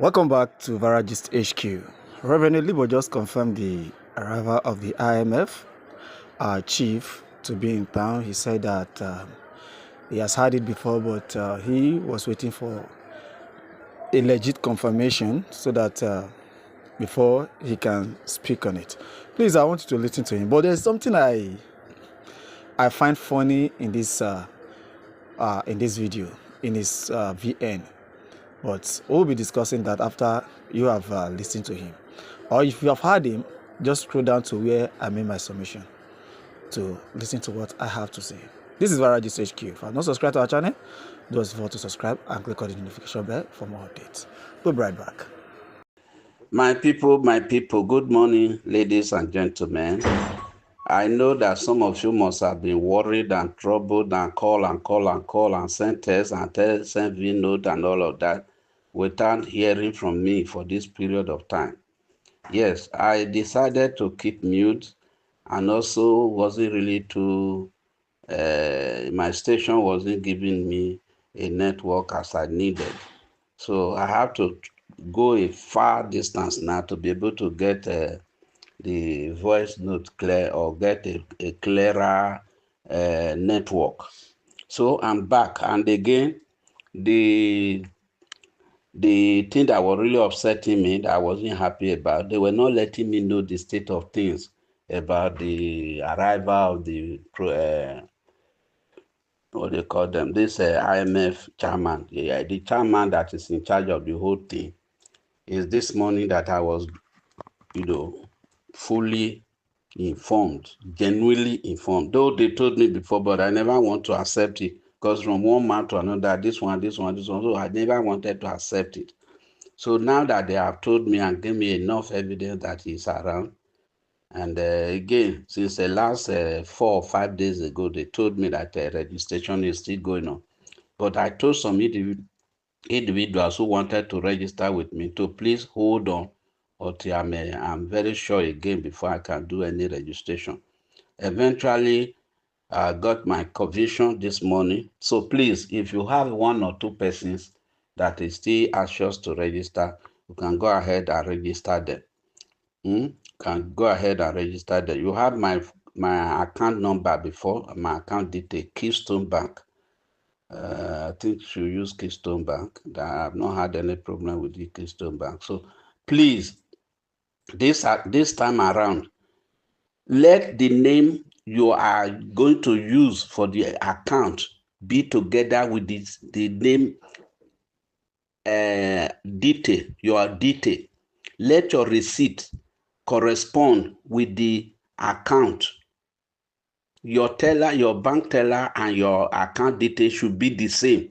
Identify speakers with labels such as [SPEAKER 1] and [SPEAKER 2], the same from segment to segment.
[SPEAKER 1] Welcome back to Varagist HQ. Reverend Libo just confirmed the arrival of the IMF chief to be in town. He said that he has had it before, but he was waiting for a legit confirmation so that before he can speak on it. Please, I want you to listen to him. But there's something I find funny in this video, in his VN. But we'll be discussing that after you have listened to him. Or if you have heard him, just scroll down to where I made my submission to listen to what I have to say. This is Varagist HQ. If you have not subscribed to our channel, just vote to subscribe and click on the notification bell for more updates. We'll be right back.
[SPEAKER 2] My people, good morning, ladies and gentlemen. I know that some of you must have been worried and troubled and call and send text and send note and all of that without hearing from me for this period of time. Yes, I decided to keep mute and also wasn't really too, my station wasn't giving me a network as I needed. So I have to go a far distance now to be able to get the voice note clear or get a clearer network. So I'm back, and again, the thing that was really upsetting me, that I wasn't happy about, they were not letting me know the state of things about the arrival of the what they call them, this IMF chairman, the chairman that is in charge of the whole thing. Is this morning that I was, fully informed, genuinely informed. Though they told me before, but I never want to accept it because from one man to another, this one. So I never wanted to accept it. So now that they have told me and gave me enough evidence that he's around, and again, since the last 4 or 5 days ago, they told me that registration is still going on. But I told some individuals who wanted to register with me to please hold on until I'm very sure again before I can do any registration. Eventually, I got my conviction this morning. So please, if you have 1 or 2 persons that is still anxious to register, you can go ahead and register them. Can go ahead and register them. You have my account number before, my account detail, Keystone Bank. I think you use Keystone Bank. I have not had any problem with the Keystone Bank. So please, this time around, let the name you are going to use for the account be together with the name detail, your detail. Let your receipt correspond with the account. Your teller, your bank teller, and your account detail should be the same.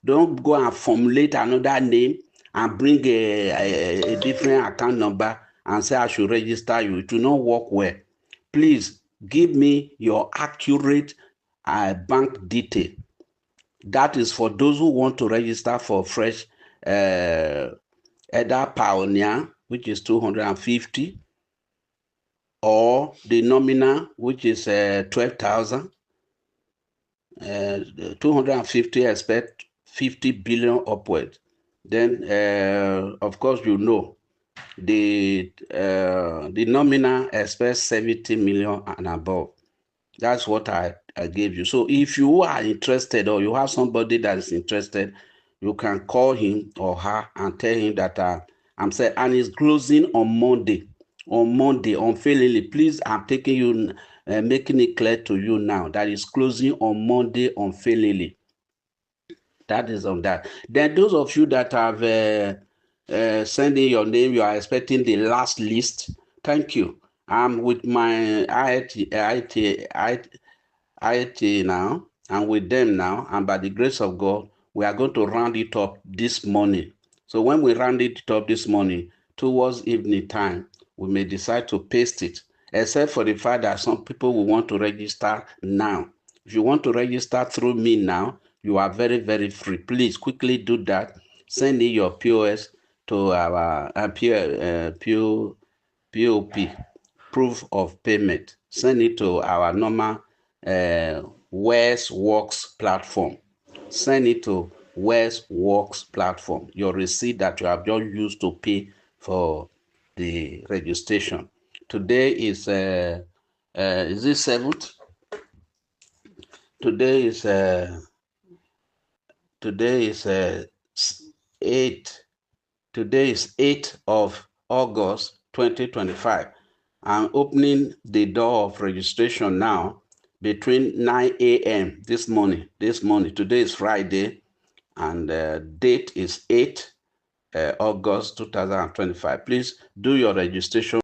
[SPEAKER 2] Don't go and formulate another name and bring a different account number and say I should register you. It will not work well. Please give me your accurate bank detail. That is for those who want to register for fresh either Pioneer, which is 250, or the nominal, which is 12,000. 250 expect 50 billion upward. Then, of course, the nominal expects 70 million and above. That's what I gave you. So if you are interested or you have somebody that is interested, you can call him or her and tell him that I'm saying, and it's closing on Monday. Unfailingly. Please, I'm taking you, making it clear to you now that it's closing on Monday unfailingly. That is on that. Then those of you that have sending your name, you are expecting the last list. Thank you. I'm with my IIT now. I'm with them now, and by the grace of God, we are going to round it up this morning. So when we round it up this morning, towards evening time, we may decide to paste it, except for the fact that some people will want to register now. If you want to register through me now, you are very, very free. Please quickly do that. Send in your POS to our POP, proof of payment. Send it to our normal Works platform. Send it to West Works platform, your receipt that you have just used to pay for the registration. Today is it 7th? Today is 8th. Today is 8th of August 2025. I'm opening the door of registration now between 9 a.m. this morning. Today is Friday, and date is 8th August 2025. Please do your registration.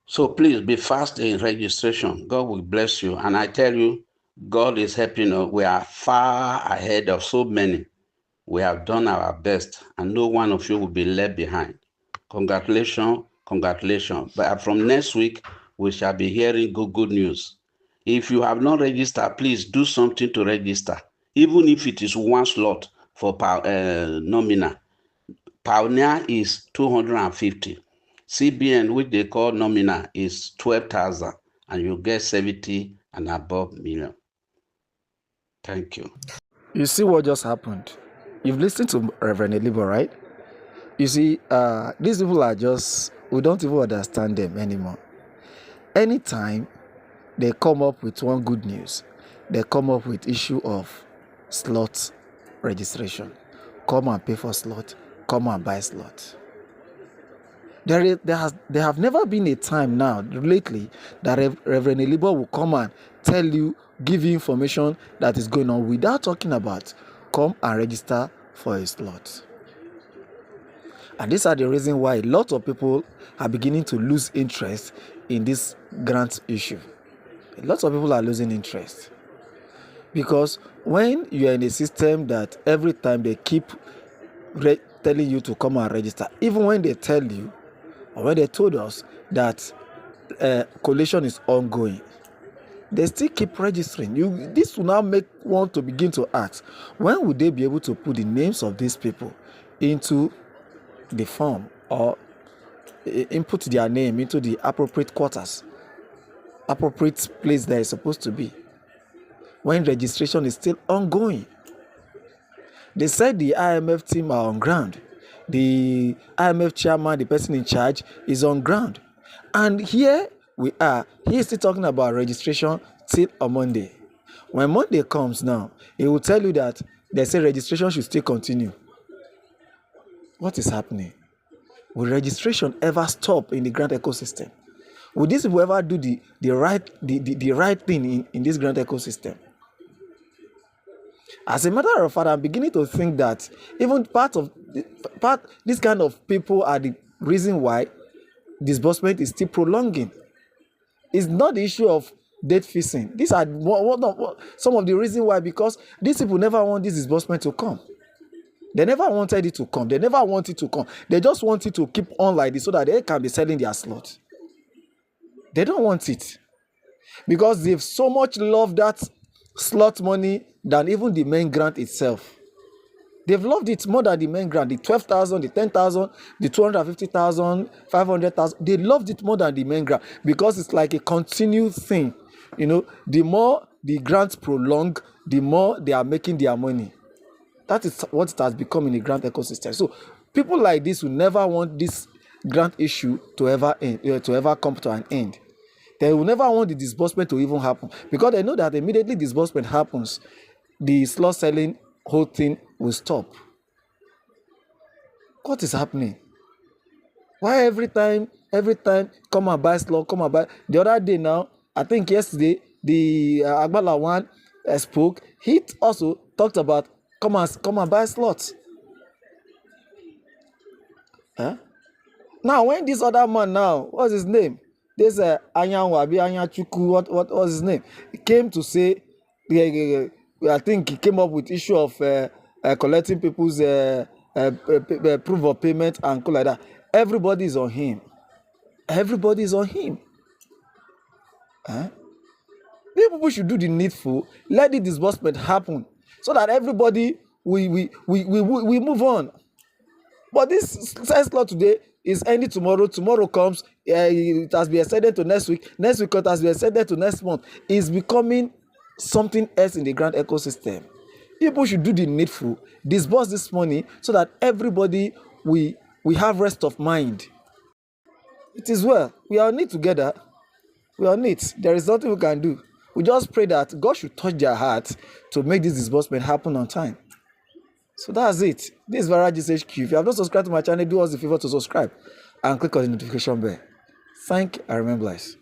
[SPEAKER 2] So please be fast in registration. God will bless you. And I tell you, God is helping us. We are far ahead of so many. We have done our best, and no one of you will be left behind. Congratulations, congratulations. But from next week, we shall be hearing good news. If you have not registered, please do something to register, even if it is one slot for nominal. Pioneer is 250. CBN, which they call nominal, is 12,000, and you get 70 and above million. Thank you.
[SPEAKER 1] You see what just happened? You've listened to Reverend Libo, right? You see, these people are just, we don't even understand them anymore. Anytime they come up with one good news, they come up with issue of slot registration. Come and pay for slot, come and buy slot. There have never been a time now, lately, that Reverend Libo will come and tell you, give you information that is going on without talking about, come and register for a slot. And these are the reasons why a lot of people are beginning to lose interest in this grant issue. A lot of people are losing interest. Because when you are in a system that every time they keep telling you to come and register, even when they tell you, or when they told us that collation is ongoing, they still keep registering. This will now make one to begin to ask, when would they be able to put the names of these people into the form, or input their name into the appropriate quarters, appropriate place that is supposed to be, when registration is still ongoing? They said the IMF team are on ground. The IMF chairman, the person in charge, is on ground. And here we are. He is still talking about registration till on Monday. When Monday comes now, he will tell you that they say registration should still continue. What is happening? Will registration ever stop in the grant ecosystem? Will these people ever do the right thing in this grant ecosystem? As a matter of fact, I'm beginning to think that even this kind of people are the reason why disbursement is still prolonging. It's not the issue of date fixing. These are some of the reasons why, because these people never want this disbursement to come. They never wanted it to come. They never want it to come. They just want it to keep on like this so that they can be selling their slot. They don't want it because they've so much loved that slot money than even the main grant itself. They've loved it more than the main grant, the 12,000, the 10,000, the 250,000, 500,000. They loved it more than the main grant because it's like a continued thing. You know, the more the grants prolong, the more they are making their money. That is what it has become in the grant ecosystem. So people like this will never want this grant issue to ever end, to ever come to an end. They will never want the disbursement to even happen because they know that immediately disbursement happens, the slot selling whole thing will stop. What is happening? Why every time come and buy slot, come and buy? The other day now, I think yesterday, the Agbala one spoke. He also talked about come and buy slots. Huh? Now, when this other man now, what's his name? This Anyanchuku, what was his name? He came to say, I think he came up with issue of collecting people's proof of payment and like that. Everybody is on him. Everybody is on him. Huh? People should do the needful. Let the disbursement happen so that everybody we move on. But this slot today is ending tomorrow. Tomorrow comes, it has been extended to next week. Next week it has been extended to next month. It's becoming something else in the grant ecosystem. People should do the needful, disburse this money so that everybody we have rest of mind. It is well. We are on it together. We are on it. There is nothing we can do. We just pray that God should touch their heart to make this disbursement happen on time. So that's it. This is Varagis HQ. If you have not subscribed to my channel, do us the favor to subscribe and click on the notification bell. Thank you and remain blessed.